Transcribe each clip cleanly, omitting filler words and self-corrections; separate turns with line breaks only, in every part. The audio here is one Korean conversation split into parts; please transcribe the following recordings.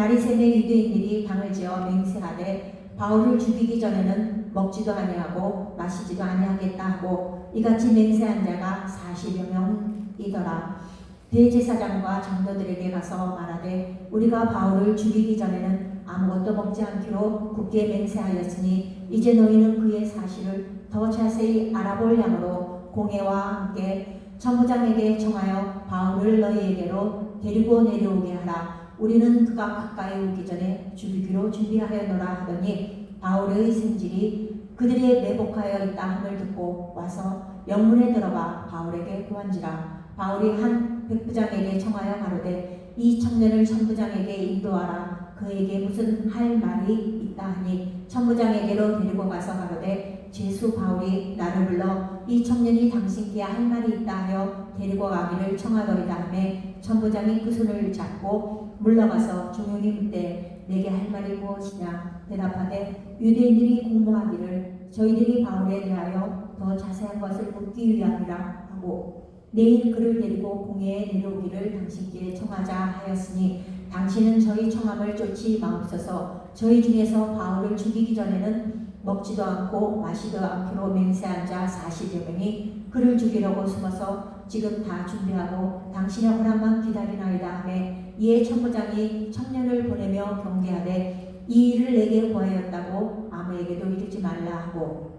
날이 새매 유대인들이 당을 지어 맹세하되 바울을 죽이기 전에는 먹지도 아니하고 마시지도 아니하겠다 하고 이같이 맹세한 자가 40여 명이더라. 대제사장과 장로들에게 가서 말하되 우리가 바울을 죽이기 전에는 아무것도 먹지 않기로 굳게 맹세하였으니 이제 너희는 그의 사실을 더 자세히 알아볼 양으로 공회와 함께 천부장에게 청하여 바울을 너희에게로 데리고 내려오게 하라. 우리는 그가 가까이 오기 전에 죽이기로 준비하였노라 하더니 바울의 생질이 그들이 매복하여 있다 함을 듣고 와서 영문에 들어가 바울에게 구한지라. 바울이 한 백부장에게 청하여 가로되 이 청년을 천부장에게 인도하라. 그에게 무슨 할 말이 있다 하니 천부장에게로 데리고 가서 가로되 제수 바울이 나를 불러 이 청년이 당신께 할 말이 있다 하여 데리고 가기를 청하더이다 하매 천부장이 그 손을 잡고 물러가서 종용이 묻되 내게 할 말이 무엇이냐 대답하되 유대인들이 공모하기를 저희들이 바울에 대하여 더 자세한 것을 묻기 위함이라 하고 내일 그를 데리고 공회에 내려오기를 당신께 청하자 하였으니 당신은 저희 청함을 쫓지 마옵소서. 저희 중에서 바울을 죽이기 전에는 먹지도 않고 마시도 않기로 맹세한 자 40여 명이 그를 죽이려고 숨어서 지금 다 준비하고 당신의 허락만 기다리나이다 하매 이에 천부장이 청년을 보내며 경계하되 이 일을 내게 구하였다고 아무에게도 이르지 말라 하고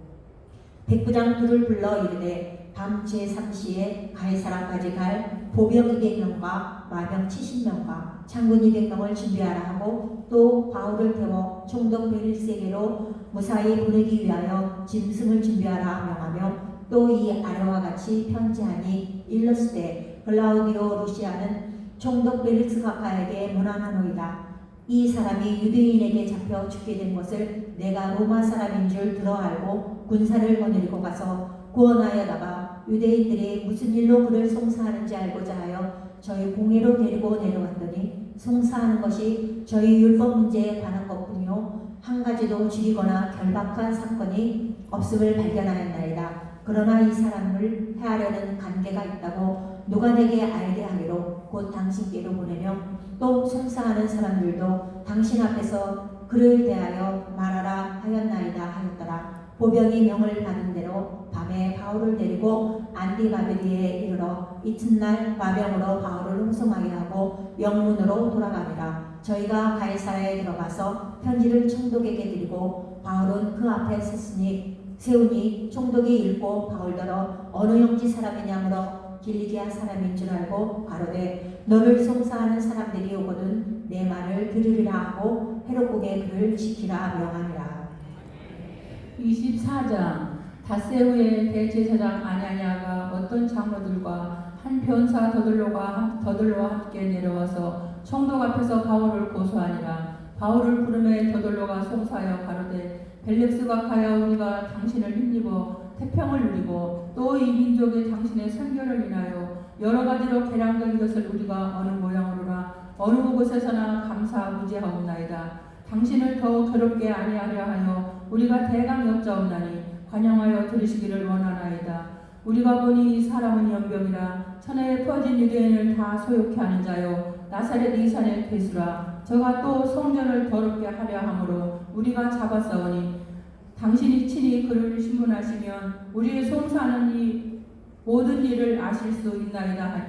백부장 둘을 불러 이르되 밤 제3시에 가이사라까지 갈 보병 200명과 마병 70명과 창군 200명을 준비하라 하고 또 바울을 태워 총독 베르세게로 무사히 보내기 위하여 짐승을 준비하라 명하며 또 이 아래와 같이 편지하니 일렀으되 글라우디오 루시아는 총독 벨리스가카에게 문안하노이다. 이 사람이 유대인에게 잡혀 죽게 된 것을 내가 로마 사람인 줄 들어 알고 군사를 거느리고 가서 구원하여다가 유대인들이 무슨 일로 그를 송사하는지 알고자 하여 저희 공회로 데리고 내려왔더니 송사하는 것이 저희 율법 문제에 관한 것뿐이요 한 가지도 죽이거나 결박한 사건이 없음을 발견하였나이다. 그러나 이 사람을 해하려는 관계가 있다고 누가 내게 알게 하기로 곧 당신께로 보내며 또 송사하는 사람들도 당신 앞에서 그를 대하여 말하라 하였나이다 하였더라. 보병이 명을 받은 대로 밤에 바울을 데리고 안디바베리에 이르러 이튿날 마병으로 바울을 홍송하게 하고 영문으로 돌아가니라. 저희가 가이사라에 들어가서 편지를 총독에게 드리고 바울은 그 앞에 세우니 총독이 읽고 바울더러 어느 영지 사람이냐 물어 길리기아 사람인 줄 알고 가로되 너를 송사하는 사람들이 오거든 내 말을 들으리라 하고 헤롯국의 그를 지키라 명하니라.
24장 닷새우의 대제사장 아냐냐가 어떤 장로들과 한 변사 더들로와 함께 내려와서 총독 앞에서 바울을 고소하니라. 바울을 부르매 더들로가 송사하여 가로되 벨렉스가 가여 우리가 당신을 힘입어 태평을 누리고 또 이 민족이 당신의 선교를 인하여 여러 가지로 개량된 것을 우리가 어느 모양으로나 어느 곳에서나 감사무지하옵나이다. 당신을 더욱 괴롭게 아니하려 하여 우리가 대강 여짜옵나니 관영하여 들으시기를 원하나이다. 우리가 보니 이 사람은 연병이라 천하에 퍼진 유대인을 다 소욕케 하는 자요 나사렛 이산의 괴수라. 저가 또 성전을 더럽게 하려 함으로 우리가 잡았사오니 당신이 친히 그를 신문하시면 우리의 송사하는 이 모든 일을 아실 수 있나이다.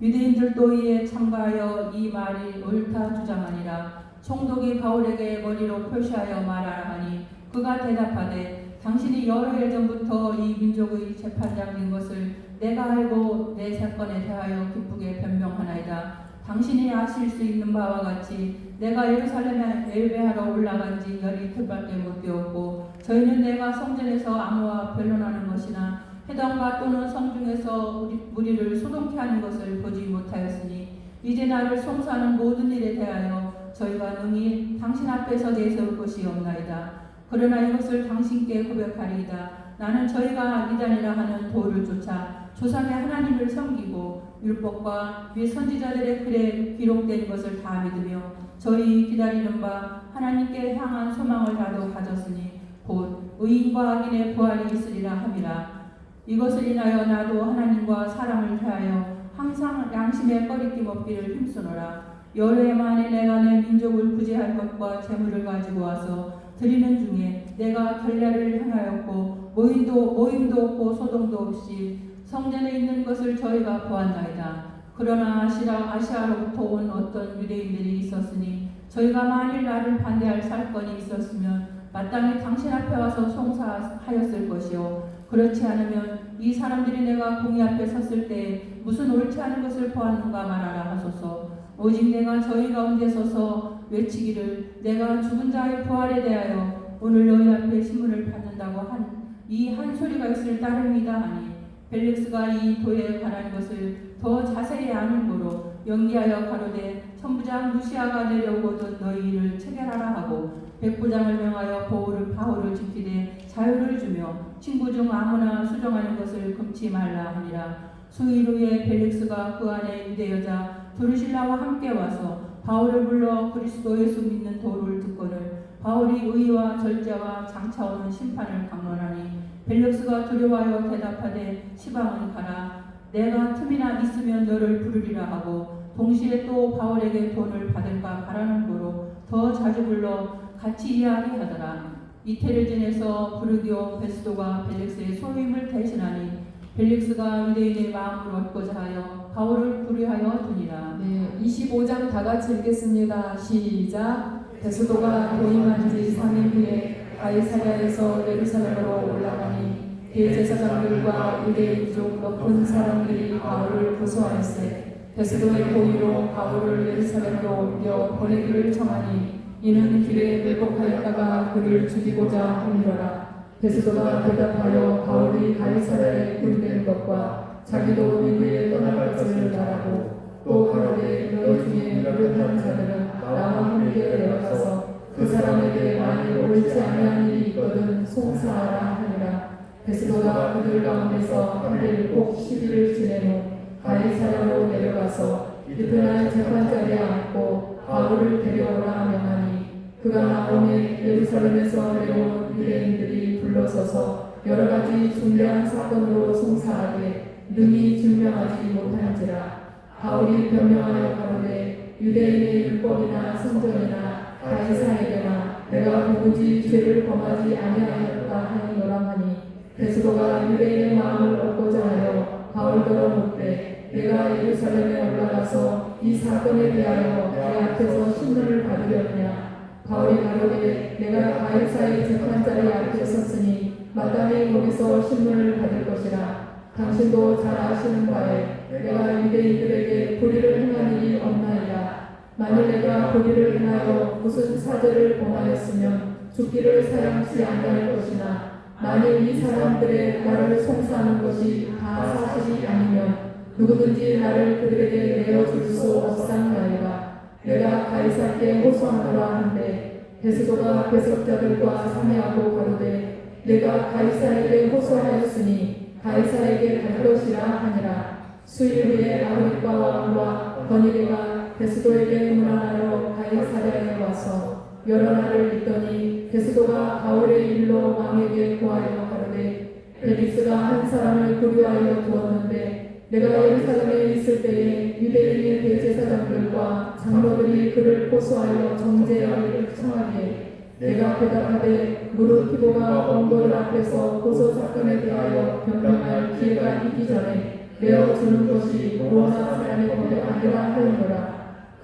유대인들도 이에 참가하여 이 말이 옳다 주장하니라. 총독이 바울에게 머리로 표시하여 말하라 하니 그가 대답하되 당신이 여러 해 전부터 이 민족의 재판장인 것을 내가 알고 내 사건에 대하여 기쁘게 변명하나이다. 당신이 아실 수 있는 바와 같이 내가 예루살렘에 예배하러 올라간 지 열이틀밖에 못 되었고 저희는 내가 성전에서 아무와 변론하는 것이나 회당과 또는 성중에서 무리를 소동케 하는 것을 보지 못하였으니 이제 나를 송사하는 모든 일에 대하여 저희가 능히 당신 앞에서 내세울 것이 없나이다. 그러나 이것을 당신께 고백하리이다. 나는 저희가 이단이라 하는 도를 쫓아 조상의 하나님을 섬기고 율법과 위 선지자들의 글에 기록된 것을 다 믿으며 저희 기다리는 바 하나님께 향한 소망을 다도 가졌으니 곧 의인과 악인의 부활이 있으리라 함이라. 이것을 인하여 나도 하나님과 사람을 대하여 항상 양심의 꺼리낌 없기를 힘쓰노라. 열흘 만에 내가 내 민족을 구제할 것과 재물을 가지고 와서 드리는 중에 내가 결례를 행하였고 모임도 없고 소동도 없이 성전에 있는 것을 저희가 보았나이다. 그러나 아시아로부터 온 어떤 유대인들이 있었으니 저희가 만일 나를 반대할 사건이 있었으면 마땅히 당신 앞에 와서 송사하였을 것이요 그렇지 않으면 이 사람들이 내가 공의 앞에 섰을 때 무슨 옳지 않은 것을 보았는가 말하라 하소서. 오직 내가 저희 가운데 서서 외치기를 내가 죽은 자의 부활에 대하여 오늘 너희 앞에 신문을 받는다고 한 이 한 소리가 있을 따름이다 하니 벨릭스가 이 도에 관한 것을 더 자세히 아는 고로 연기하여 가로되 천부장 루시아가 내려오거든 너희 일을 체결하라 하고 백부장을 명하여 바울을 지키되 자유를 주며 친구 중 아무나 수정하는 것을 금치 말라 하니라. 수일 후에 벨릭스가 그 안에 유대 여자 드루실라와 함께 와서 바울을 불러 그리스도 예수 믿는 도를 듣거늘 바울이 의와 절제와 장차오는 심판을 강론하니 벨릭스가 두려워하여 대답하되 시방은 가라. 내가 틈이나 있으면 너를 부르리라 하고 동시에 또 바울에게 돈을 받을까 바라는 거로 더 자주 불러 같이 이야기하더라. 이태를 지내서 부르디오 베스도가 벨릭스의 소임을 대신하니 벨릭스가 유대인의 마음을 얻고자 하여 바울을 불의하여 두니라.
네, 25장 다 같이 읽겠습니다. 시작. 베스도가 도임한 지 3일 후에 가이사랴에서 예루살렘으로 올라가니 대제사장들과 유대인 중 높은 사람들이 바울을 고소하였으되 베스도의 고의로 바울을 예루살렘으로 옮겨 보내기를 청하니 이는 길에 매복하였다가 그를 죽이고자 함이로라. 베스도가 대답하여 바울이 가이사랴에 굴된 것과 자기도 미국에 떠날 것을 말하고 또 가로되 너희 중에 유력한 자들은 나와 함께 내려가서 그 사람에게 만일 옳지 아니한 일이 있거든 송사하라 하니라. 베스도가 그들 가운데서 한일 꼭 10일을 지낸 후 가이사랴로 내려가서 이튿날 재판자리에 앉고 바울을 데려오라 명하니 그가 나오니 예루살렘에서 내려온 유대인들이 불러서서 여러 가지 중대한 사건으로 송사하되 능히 증명하지 못한지라. 바울이 변명하여 가로되 유대인의 율법이나 성전이나 가이사에게나 내가 도무지 죄를 범하지 아니하였다 하니노라 하니 베스도가 유대인의 마음을 얻고자 하여 바울더러 묻되 내가 예루살렘에 올라가서 이 사건에 대하여 내 앞에서 신문을 받으려느냐. 바울이 가로되 내가 가이사의 재판자리 앞에 섰으니 마땅히 거기서 신문을 받을 것이라. 당신도 잘 아시는 바에 내가 유대인들에게 불의를 행한 일이 없나이다. 만일 내가 불의를 행하여 무슨 사죄를 범하였으면 죽기를 사양치 아니할 것이나 만일 이 사람들의 나를 송사하는 것이 다 사실이 아니면 누구든지 나를 그들에게 내어줄 수 없사니이다. 내가 가이사께 호소하노라 한데 베스도가 배석자들과 상의하고 가로되 내가 가이사에게 호소하였으니 가이사에게 갈 것이라 하니라. 수일 후에 아그리빠 왕과 버니게가 베스도에게 문안하러 가이사랴에 와서 여러 날을 있더니 베스도가 바울의 일로 왕에게 고하여 가로되 벨릭스가 한 사람을 구류하여 두었는데 내가 예루살렘에 있을 때에 유대인의 대제사장들과 장로들이 그를 고소하여 정죄하기를 청하기에 내가 대답하되 무릇 기도가 원고를 앞에서 고소 사건에 대하여 변명할 기회가 있기 전에 내어주는 것이 로마 사람의 법이 아니라 하였노라.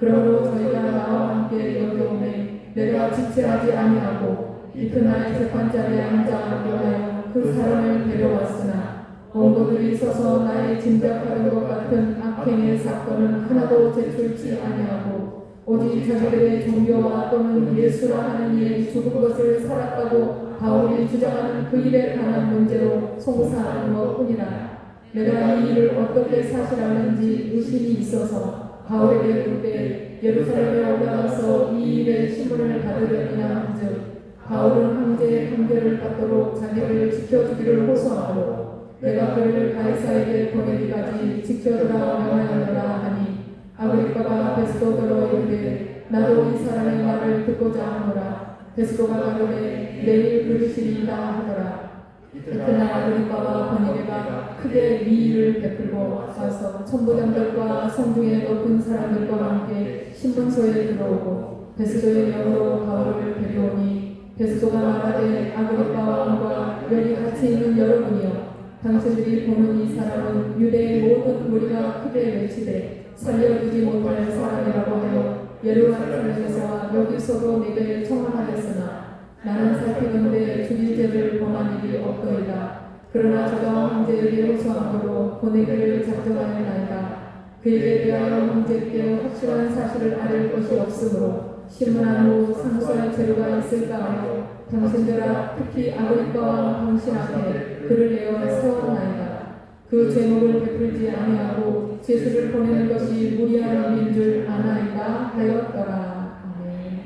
그러므로 저희가 나와 함께 여기 오매 내가 지체하지 아니하고 이튿날 재판자리에 앉아 명하여 그 사람을 데려왔으나 원고들이 서서 나의 짐작하는 것 같은 악행의 사건은 하나도 제출치 아니하고 오직 자기들의 종교와 또는 예수라 하는 이의 죽은 것을 살았다고 바울이 주장하는 그 일에 관한 문제로 송사하는 것뿐이라. 내가 이 일을 어떻게 사실하는지 의심이 있어서 바울에게 묻되 예루살렘에 올라가서 이 일의 신문을 받으려느냐 한즉 바울은 황제의 판결을 받도록 자기를 지켜주기를 호소하고 내가 그를 가이사에게 보내기까지 지켜주라 명하였노라 하니 아그리빠가 베스도더러 이르되 나도 이 사람의 말을 듣고자 하노라. 베스도가 가로되 내일 부르시리이다 하더라. 이튿날 아그리빠와 버니게가 크게 미의를 베풀고 와서 천부장들과 성중의 높은 사람들과 함께 신문소에 들어오고 베스도의 영으로 바울을 데려오니 베스도가 말하되 아그리빠와 왕과 여기 같이 있는 여러분이여 당신들이 보는 이 사람은 유대의 모든 무리가 크게 외치되 살려두지 못할 사람이라고 하여 예루살렘에서와 여기서도 내게 청하하였으나 나는 살피건대 죽일 죄를 범한 일이 없더이다. 그러나 저가 황제에게 호소함으로 보내기를 작정하였나이다. 그에게 대하여 황제께 확실한 사실을 알릴 것이 없으므로 신문한 후 상소할 재료가 있을까 하여 당신들아 특히 아그리빠와 당신 앞에 그를 내어 세웠나이다. 그 죄목을 베풀지 아니하고 제수를 보내는 것이 무리한 일인 줄 아나이다 하였더라. 아멘.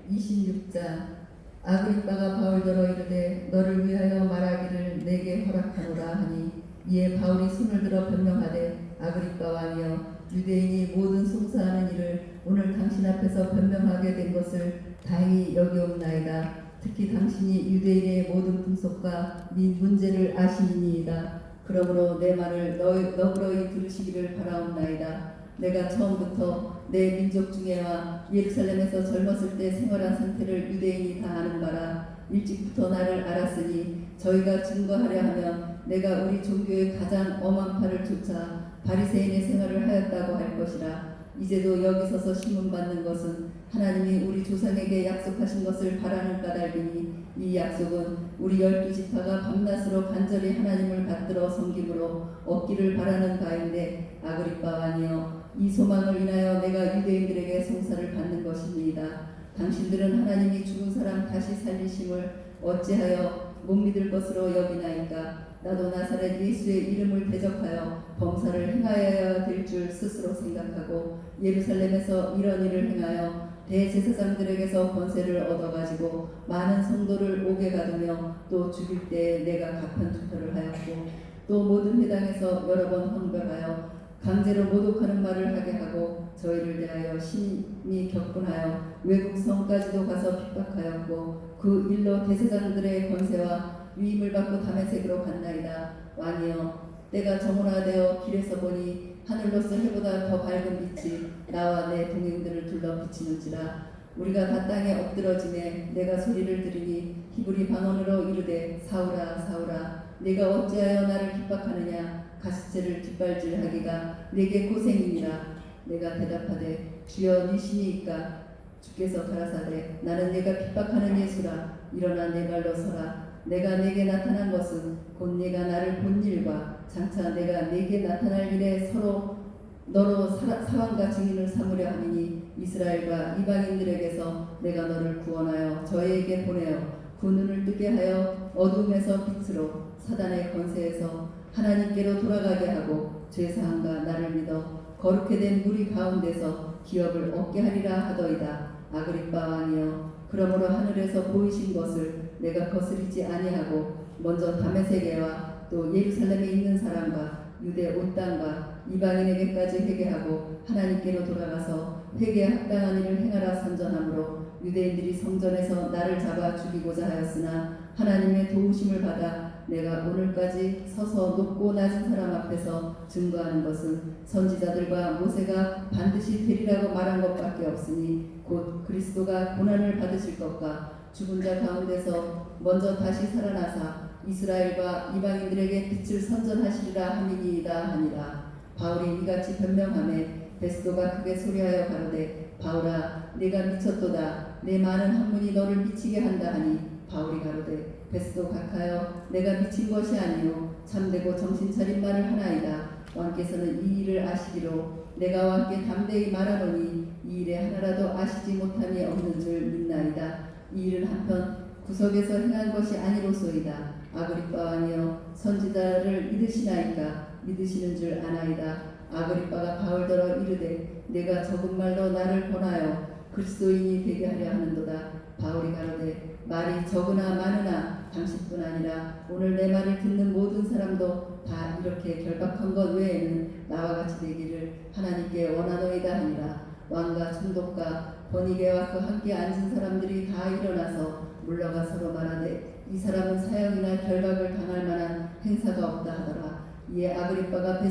26장 아그리빠가 바울더러 이르되 너를 위하여 말하기를 내게 허락하노라 하니 이에 바울이 손을 들어 변명하되 아그리빠 왕이여 유대인이 모든 송사하는 일을 오늘 당신 앞에서 변명하게 된 것을 다행히 여기옵나이다. 특히 당신이 유대인의 모든 풍속과 및 문제를 아시니이다. 그러므로 내 말을 너그러이 들으시기를 바라옵나이다. 내가 처음부터 내 민족 중에와 예루살렘에서 젊었을 때 생활한 상태를 유대인이 다 아는 바라. 일찍부터 나를 알았으니 저희가 증거하려 하면 내가 우리 종교의 가장 엄한 팔을 쫓아 바리새인의 생활을 하였다고 할 것이라. 이제도 여기 서서 신문받는 것은 하나님이 우리 조상에게 약속하신 것을 바라는 까닭이니 이 약속은 우리 12지파가 밤낮으로 간절히 하나님을 받들어 섬김으로 얻기를 바라는 바인데 아그리빠 왕이여 이 소망을 인하여 내가 유대인들에게 송사를 받는 것입니다. 당신들은 하나님이 죽은 사람 다시 살리심을 어찌하여 못 믿을 것으로 여기나이까. 나도 나사렛 예수의 이름을 대적하여 범사를 행하여야 될 줄 스스로 생각하고 예루살렘에서 이런 일을 행하여 대제사장들에게서 권세를 얻어가지고 많은 성도를 옥에 가두며 또 죽일 때에 내가 가편 투표를 하였고 또 모든 회당에서 여러 번 헌금하여 강제로 모독하는 말을 하게 하고 저희를 대하여 심히 격분하여 외국 성까지도 가서 핍박하였고 그 일로 대제사장들의 권세와 위임을 받고 다메섹으로 갔나이다. 왕이여 때가 정오라되어 길에서 보니 하늘로서 해보다 더 밝은 빛이 나와 내 동행들을 둘러 비치는지라. 우리가 다 땅에 엎드러지매 내가 소리를 들으니 히브리 방언으로 이르되 사울아 사울아 네가 어찌하여 나를 핍박하느냐. 가시체를 뒷발질하기가 내게 고생이니라. 내가 대답하되 주여 네 신이니까. 주께서 가라사대 나는 네가 핍박하는 예수라. 일어나 내 발로 서라. 내가 네게 나타난 것은 곧 네가 나를 본 일과 장차 내가 네게 나타날 일에 서로 너로 사왕과 증인을 삼으려 함이니 이스라엘과 이방인들에게서 내가 너를 구원하여 저희에게 보내어 그 눈을 뜨게 하여 어둠에서 빛으로 사단의 권세에서 하나님께로 돌아가게 하고 죄사함과 나를 믿어 거룩해 된 무리 가운데서 기업을 얻게 하리라 하더이다. 아그리빠 왕이여 그러므로 하늘에서 보이신 것을 내가 거스리지 아니하고 먼저 다메섹에와 또 예루살렘에 있는 사람과 유대 온 땅과 이방인에게까지 회개하고 하나님께로 돌아가서 회개에 합당한 일을 행하라 선전하므로 유대인들이 성전에서 나를 잡아 죽이고자 하였으나 하나님의 도우심을 받아 내가 오늘까지 서서 높고 낮은 사람 앞에서 증거하는 것은 선지자들과 모세가 반드시 되리라고 말한 것밖에 없으니 곧 그리스도가 고난을 받으실 것과 죽은 자 가운데서 먼저 다시 살아나사 이스라엘과 이방인들에게 빛을 선전하시리라 함이니이다 하니라. 바울이 이같이 변명하매 베스도가 크게 소리하여 가로되 바울아 네가 미쳤도다. 내 많은 학문이 너를 미치게 한다 하니 바울이 가로되 베스도 각하여 내가 미친 것이 아니요 참되고 정신차린 말을 하나이다. 왕께서는 이 일을 아시기로 내가 왕께 담대히 말하노니 이 일에 하나라도 아시지 못함이 없는 줄 믿나이다. 이 일은 한편 구석에서 행한 것이 아니로소이다. 아그리빠 왕이여 선지자를 믿으시나이까. 믿으시는 줄 아나이다. 아그리빠가 바울더러 이르되 내가 적은 말로 나를 권하여 그리스도인이 되게 하려 하는도다. 바울이 가로되 말이 적으나 많으나 당신뿐 아니라 오늘 내 말을 듣는 모든 사람도 다 이렇게 결박한 것 외에는 나와 같이 되기를 하나님께 원하노이다 하니라. 왕과 총독과 버니게와 그 함께 앉은 사람들이 다 일어나서 물러가 서로 말하되 이 사람은 사형이나 결박을 당할 만한 행사가 없다 하더라. 이에 아그리빠가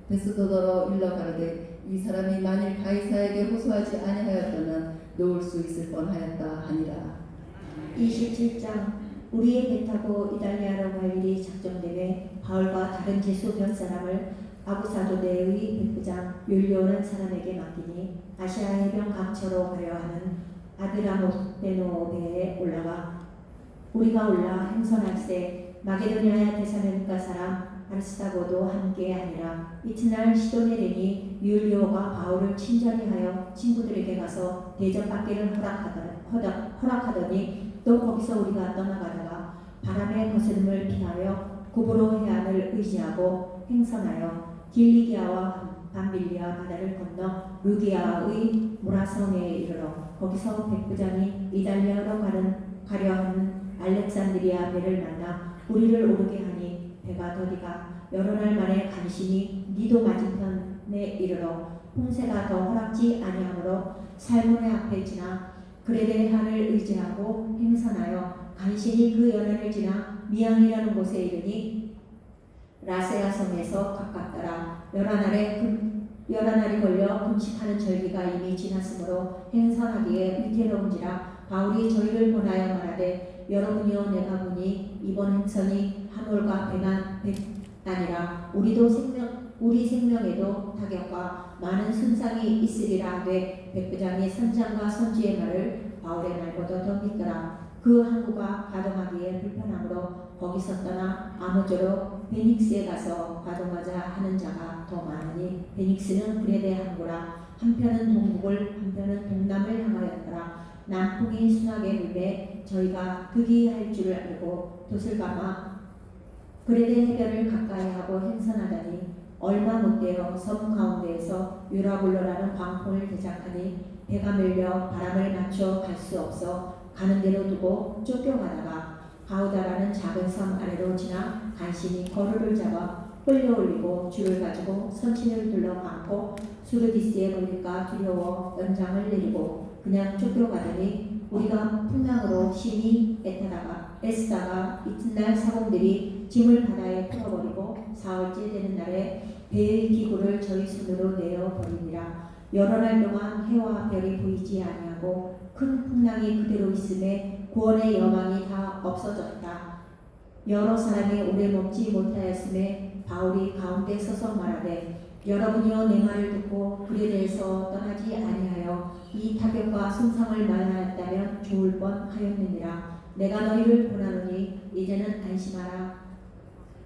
베스도더로 일러 가로되 이 사람이 만일 가이사에게 호소하지 아니하였다면 놓을 수 있을 뻔하였다 하니라.
27장. 우리의 배 타고 이달리아로 갈 일이 작정되매 바울과 다른 제수 몇 사람을 아부사도대의 백부장 율리오는 사람에게 맡기니 아시아 해변 강처로 가려 하는 아드라모데노 배에 우리가 올라 행선할세 마게도니아 데살로니가 사람 아리스타고도 함께하니라. 이튿날 시도네린이 율리오가 바울을 친절히 하여 친구들에게 가서 대접받기를 허락하더니 또 거기서 우리가 떠나가다가 바람의 거스름을 피하여 구브로 해안을 의지하고 행선하여 길리기아와 밤빌리아 바다를 건너 루기아의 모라성에 이르러 거기서 백부장이 이달리아로 가려 하는 알렉산드리아 배를 만나 우리를 오르게 하니 배가 더디가 여러 날 만에 간신히 니도 맞은편에 이르러 홍세가 더 허락지 아니하므로 살몬의 앞에 지나 그레데 해안을 의지하고 행선하여 간신히 그 연안을 지나 미앙이라는 곳에 이르니 라세아 성에서 가깝더라. 열한 날이 걸려 금식하는 절기가 이미 지났으므로 행선하기에 위태로운지라 바울이 저희를 보내어 말하되 여러분이여 내가 보니 이번 행선이 하물과 배만 아니라 우리 생명에도 타격과 많은 손상이 있으리라 하되 백부장이 선장과 선지의 말을 바울의 말보다 더 믿더라. 그 항구가 가동하기에 불편하므로 거기서 떠나 아모조로 베닉스에 가서 가동하자 하는 자가 더 많으니 베닉스는 그레데 항구라. 한편은 동북을 한편은 동남을 향하였더라. 남풍이 순하게 불매 저희가 극이할 줄을 알고 돛을 감아 그레데 해변을 가까이 하고 행선하다니 얼마 못되어 섬 가운데에서 유라굴로라는 광풍을 대적하니 배가 밀려 바람을 맞춰 갈 수 없어 가는 대로 두고 쫓겨가다가 가우다라는 작은 섬 아래로 지나 간신히 거루를 잡아 끌려올리고 줄을 가지고 선친을 둘러감고 수르디스에 걸릴까 두려워 연장을 내리고 그냥 쫓겨가더니 우리가 풍랑으로 심히 애쓰다가 이튿날 사공들이 짐을 바다에 풀어버리고 사흘째 되는 날에 배의 기구를 저희 손으로 내어버리니라. 여러 날 동안 해와 별이 보이지 아니하고 큰 풍랑이 그대로 있음에 구원의 여망이 다 없어졌다. 여러 사람이 오래 먹지 못하였음에 바울이 가운데 서서 말하되 여러분이여 내 말을 듣고 그레데에서 떠나지 아니하여 이 타격과 손상을 만하였다면 좋을 뻔하였느니라. 내가 너희를 보내노니 이제는 안심하라.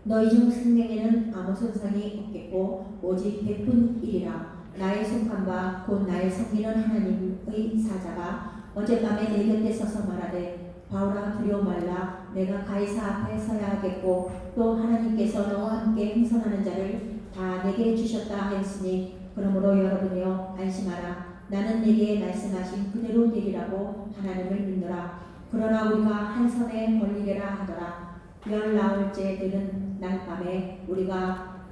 너희 중 생명에는 아무 손상이 없겠고 오직 베푼이리라. 나의 속한 곧 나의 섬기는 하나님의 사자가 어젯밤에 내 곁에 서서 말하되 바울아 두려워 말라. 내가 가이사 앞에 서야 하겠고 또 하나님께서 너와 함께 행선하는 자를 다 내게 주셨다 하였으니 그러므로 여러분이여 안심하라. 나는 내게 말씀하신 그대로 되리라고 하나님을 믿노라. 그러나 우리가 한 섬에 걸리리라 하더라. 19일째 되는 날 밤에 우리가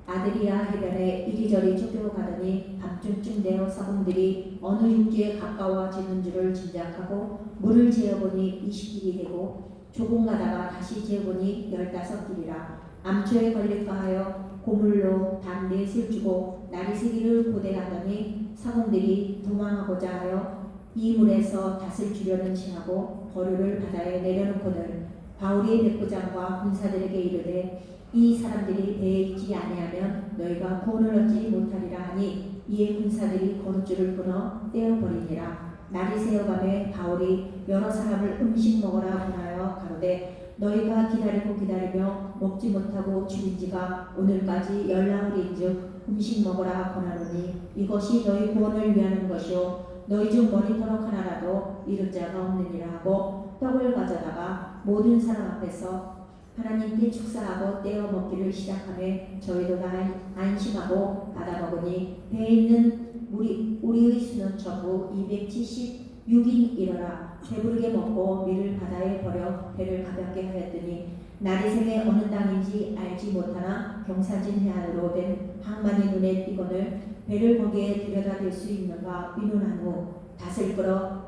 아드리아 해변에 이리저리 쫓겨가더니 밤중쯤 되어 사공들이 어느 육지에 가까워지는 줄을 짐작하고 물을 재어보니 20길이 되고 조금 가다가 다시 재어보니 15길이라. 암초에 걸릴까 하여 고물로 담 4을 주고 날이 새기를 고대하더니 사공들이 도망하고자 하여 이 물에서 닷을 주려는 체하고 거류를 바다에 내려놓고는 바울이 백부장과 군사들에게 이르되 이 사람들이 배에 있지 아니하면 너희가 구원을 얻지 못하리라 하니 이에 군사들이 거룻줄을 끊어 떼어버리니라. 날이 새어가매 바울이 여러 사람을 음식 먹으라 권하여 가로되 너희가 기다리며 먹지 못하고 죽은 지가 오늘까지 19일인즉 음식 먹으라 권하노니 이것이 너희 구원을 위하는 것이요 너희 중 머리털어 하나라도 잃은 자가 없느니라 하고 떡을 가져다가 모든 사람 앞에서 하나님께 축사하고 떼어 먹기를 시작하며 저희도 다 안심하고 받아 먹으니 배에 있는 우리의 수는 전부 276인이러라. 배부르게 먹고 밀을 바다에 버려 배를 가볍게 하였더니 날이 새매 어느 땅인지 알지 못하나 경사진 해안으로 된 항만이 눈에 띄거늘 배를 거기에 들여다댈 수 있는가 의논한 후 닷을 끊어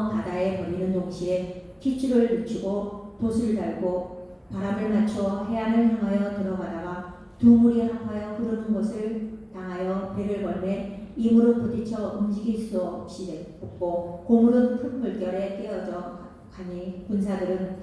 바다에 버리는 동시에 기줄을 늦추고 돛을 달고 바람을 맞춰 해안을 향하여 들어가다가 두 물이 합하여 흐르는 곳을 당하여 배를 걸매 이물은 부딪혀 움직일 수 없이 됐고 고물은 큰 물결에 깨어져 가니 군사들은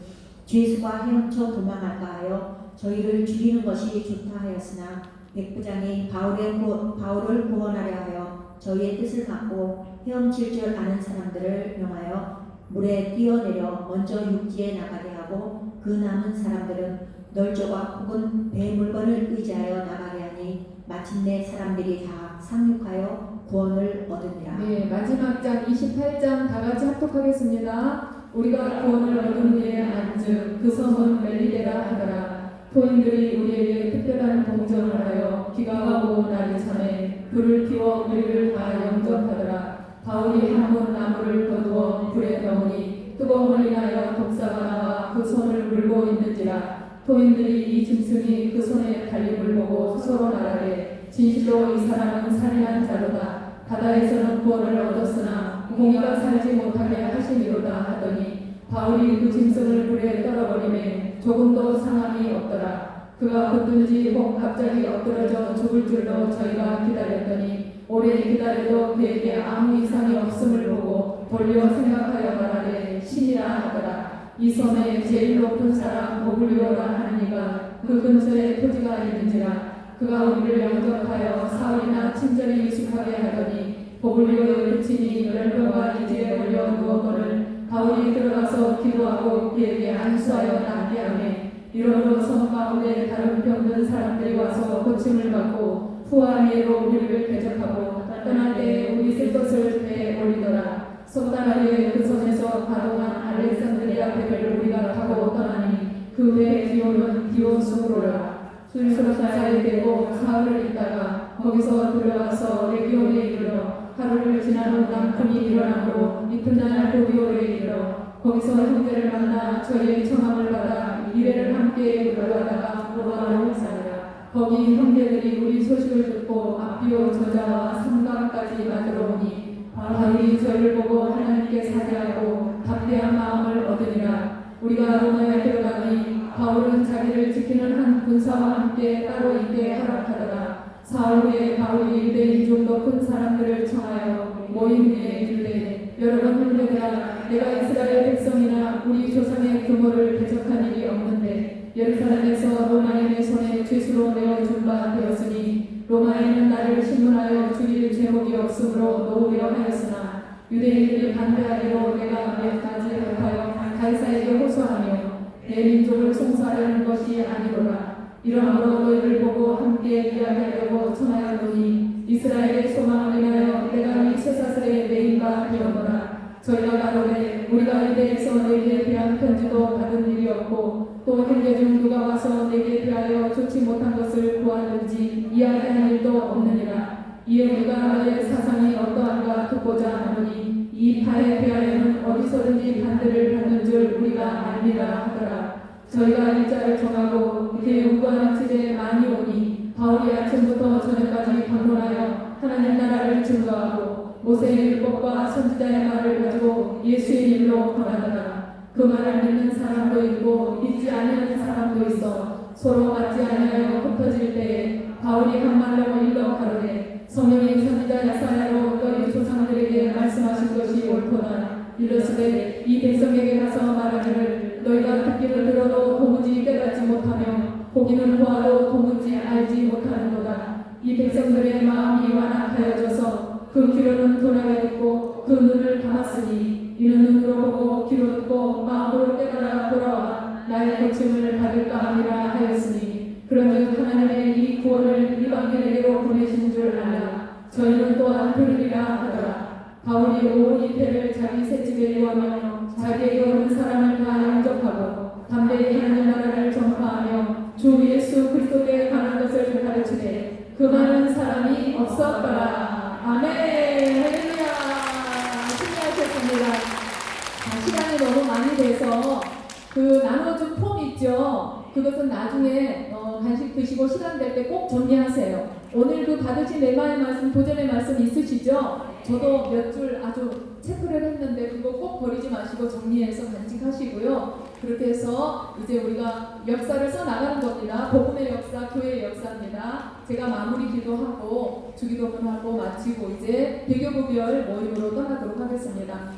죄수가 헤엄쳐 도망할까 하여 저희를 죽이는 것이 좋다 하였으나 백부장이 바울을 구원하려 하여 저희의 뜻을 받고 헤엄칠 줄 아는 사람들을 명하여 물에 뛰어내려 먼저 육지에 나가게 하고 그 남은 사람들은 널조각 혹은 배 물건을 의지하여 나가게 하니 마침내 사람들이 다 상륙하여 구원을 얻으니라.
네, 마지막 장 28장 다 같이 합독하겠습니다. 우리가 구원을 얻은 후에 안즉 그 성은 멜리데라 하더라. 토인들이 우리에게 특별한 동정을 하여 비가 오고 날이 참에 불을 피워 우리를 다 영접하더라. 바울이 한 문 나무를 거두어 불에 넣으니 뜨거움을 인하여 독사가 나와 그 손을 물고 있는지라. 토인들이 이 짐승이 그 손에 달림을 보고 서로 말하되 진실로 이 사람은 살인한 자로다. 바다에서는 구원을 얻었으나 공의가 살지 못하게 하시리로다 하더니 바울이 그 짐승을 불에 떨어버리매 조금도 상함이 없더라. 그가 붙든지 혹 갑자기 엎드러져 죽을 줄로 저희가 기다렸더니 오래 기다려도 그에게 아무 이상이 없음을 보고 돌려 생각하여 말하되 신이라 하더라. 이 섬에 제일 높은 사람 보블리오라 하는 이가 그 근처에 토지가 있는지라. 그가 우리를 영접하여 사흘이나 친절히 유숙하게 하더니 보블리오의 부친이 열병과 이지에 올려 누웠거늘 바울이 들어가서 기도하고 그에게 안수하여 낫게 하매 이러므로 섬 가운데 다른 병든 사람들이 와서 고침을 받고 후한 예로 우리를 대접하고 떠날 때 우리 쓸 것을 배에 올리더라. 석달 후에 그 섬에서 가동한 알렉산드리아 배를 우리가 타고 떠나니 그 배의 기온은 디오스로라. 술수로사에 되고 사흘을 있다가 거기서 들어가서 레기온에 이르러 하루를 지난 후 남풍이 일어나므로 이튿날 도디오에 이르러 거기서 형제를 만나 저희의 청함을 받아 이래를 함께 들어가다가 로마로 사니라. 거기 형제들이 우리 소식을 듣고 아비오 저자와 삼강까지 맞으러 오니 바울이 저희를 보고 하나님께 사죄하고 담대한 마음을 얻으니라. 우리가 로마에 들어가니 바울은 자기를 지키는 한 군사와 함께 따로 있게 허락하더라. 사흘 후에 바울이 유대인 중 높은 사람들을 청하여 모임 위에 이르되 여러분 형제들아 내가 이스라엘 백성이나 우리 조상의 규모를 대적한 일이 없는데 예루살렘에서 로마인의 손에 죄수로 내어준 바 되었으니 로마인은 나를 신문하여 죽일 제목이 없으므로 놓으려 하였으나 유대인들이 반대하기로 내가 몇 가지 하여 가이사에게 호소하며 내 민족을 송사하려는 것이 아니로라. 이러므로 너희를 보고 함께 이야기하려고 청하였더니 이스라엘의 소망을 인하여 내가 이 쇠사슬에 매인 바 되었노라. 저희가 가로되 우리가 유대에서 너희에 대한 편지도 받은 일이 없고 또 형제 중 누가 와서 내게 대하여 좋지 못한 것을 구하는지 이야기한 일도 없느니라. 이에 우리가 너의 사상이 어떠한가 듣고자 하노니 이 바에 대하여는 어디서든지 반대를 받는 줄 우리가 알리라 하더라. 저희가 일자를 정하고 그의 우구하는 집에 많이 오니 바울이 아침부터 저녁까지 방문하여 하나님 나라를 증거하고 모세의 율법과 선지자의 말을 가지고 예수의 이름으로 권하더라. 그 말을 믿는 사람도 있고 믿지 아니하는 사람도 있어 서로 맞지 아니하여 흩어질 때에 바울이 한 말로 일러 가로되 성령이 선지자 야사야로 너희 조상들에게 말씀하신 것이 옳도다. 이르시되 이 백성에게 가서 말하기를 너희가 듣기를 들어도 도무지 깨닫지 못하며 보기는 보아도 도무지 알지 못하는도다. 이 백성들의 마음이 완악하여져서 그 귀로는 둔하게 듣고 그 눈을 감았으니 이는 눈으로 보고 귀로 듣고 마음으로 깨달아 돌아와 나의 고침을 받을까 함이라 하였으니 그런즉 하나님의 이 구원을 이방인에게로 보내신 줄 알라. 저희는 또한 들으리라 하더라. 바울이 온 이태를 자기 새집에 유하며 자기에게 오는 사람을 다 영접하고 담대히 하나님 나라를 전파하며 주 예수 그리스도께 관한 것을 가르치되 그 많은 사람이 없었더라. 아멘. 할렐루야. 신뢰하셨습니다. 시간이 너무 많이 돼서 그 나눠준 폼 있죠. 그것은 나중에 간식 드시고 시간 될 때 꼭 정리하세요. 오늘 그 받으신 레마의 말씀, 도전의 말씀 있으시죠? 저도 몇 줄 아주 체크를 했는데 그거 꼭 버리지 마시고 정리해서 간직하시고요. 그렇게 해서 이제 우리가 역사를 써 나가는 겁니다. 복음의 역사, 교회의 역사입니다. 제가 마무리 기도하고 주기도문하고 마치고 이제 대교구별 모임으로 떠나도록 하겠습니다.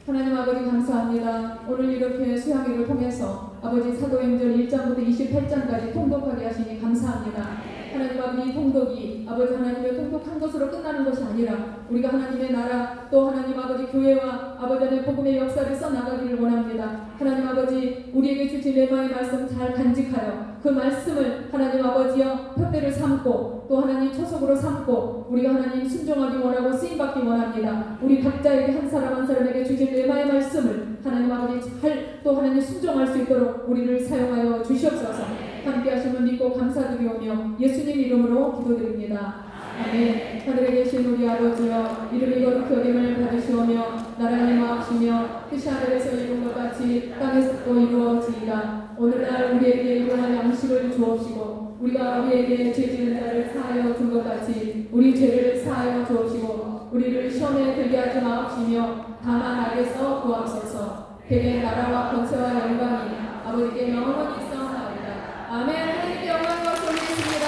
하나님 아버지 감사합니다. 오늘 이렇게 수양회를 통해서 아버지 사도행전 1장부터 28장까지 통독하게 하시니 감사합니다. 하나님 아버지 이 통독이 아버지 하나님의 통독한 것으로 끝나는 것이 아니라 우리가 하나님의 나라 또 하나님 아버지 교회와 아버지 하나님 복음의 역사를 써나가기를 원합니다. 하나님 아버지 우리에게 주신 레마의 말씀 잘 간직하여 그 말씀을 하나님 아버지여 표대를 삼고 또 하나님 초석으로 삼고 우리가 하나님 순종하기 원하고 쓰임받기 원합니다. 우리 각자에게 한 사람 한 사람에게 주신 레마의 말씀을 하나님 아버지 잘 또 하나님 순종할 수 있도록 우리를 사용하여 주시옵소서. 함께 하심을 믿고 감사드리오며 예수님 이름으로 기도드립니다. 아멘. 하늘에 계신 우리 아버지여 이름이 거룩히 여김을 받으시오며 나라를 임하옵시며 뜻이 하늘에서 이룬 것 같이 땅에서도 이루어지이다. 오늘날 우리에게 일용할 양식을 주옵시고 우리가 우리에게 죄 지은 자를 사하여 준 것 같이 우리 죄를 사하여 주옵시고 우리를 시험에 들게 하지 마옵시며 다만 악에서 구하옵소서. 대개 나라와 권세와 영광이 아버지께 영원히 있사옵나이다. 아멘. 하나님께 영광과 돌리겠습니다.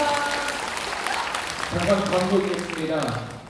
잠깐 광고드리겠습니다.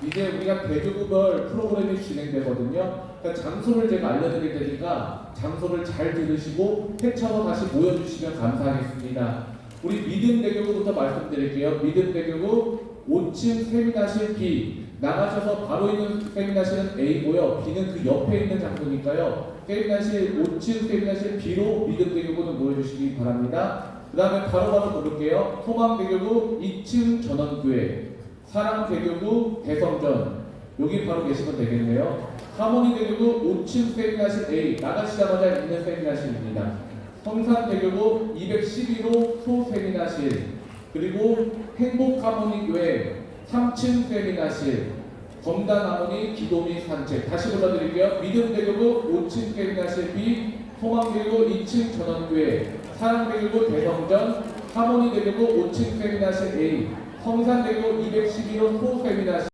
이제 우리가 대교구별 프로그램이 진행되거든요. 그러니까 장소를 제가 알려드릴 테니까 장소를 잘 들으시고 회차로 다시 모여주시면 감사하겠습니다. 우리 믿음 대교구부터 말씀드릴게요. 믿음 대교구 5층 세미나실 B 나가셔서 바로 있는 세미나실은 A고요. B는 그 옆에 있는 장소니까요. 세미나실 5층 세미나실 B로 믿음 대교구는 모여주시기 바랍니다. 그 다음에 바로바로 부를게요. 소망대교구 2층 전원교회, 사랑대교구 대성전, 여기 바로 계시면 되겠네요. 하모니대교구 5층 세미나실 A, 나가시자마자 있는 세미나실입니다. 성산대교구 212호 소세미나실, 그리고 행복하모니교회 3층 세미나실, 검단하모니 기도미 산책. 다시 불러드릴게요. 믿음대교구 5층 세미나실 B, 소망대교구 2층 전원교회, 사랑대교구 대성전, 하모니대교구 5층 세미나실 A, 성산대교구 212호 소세미나실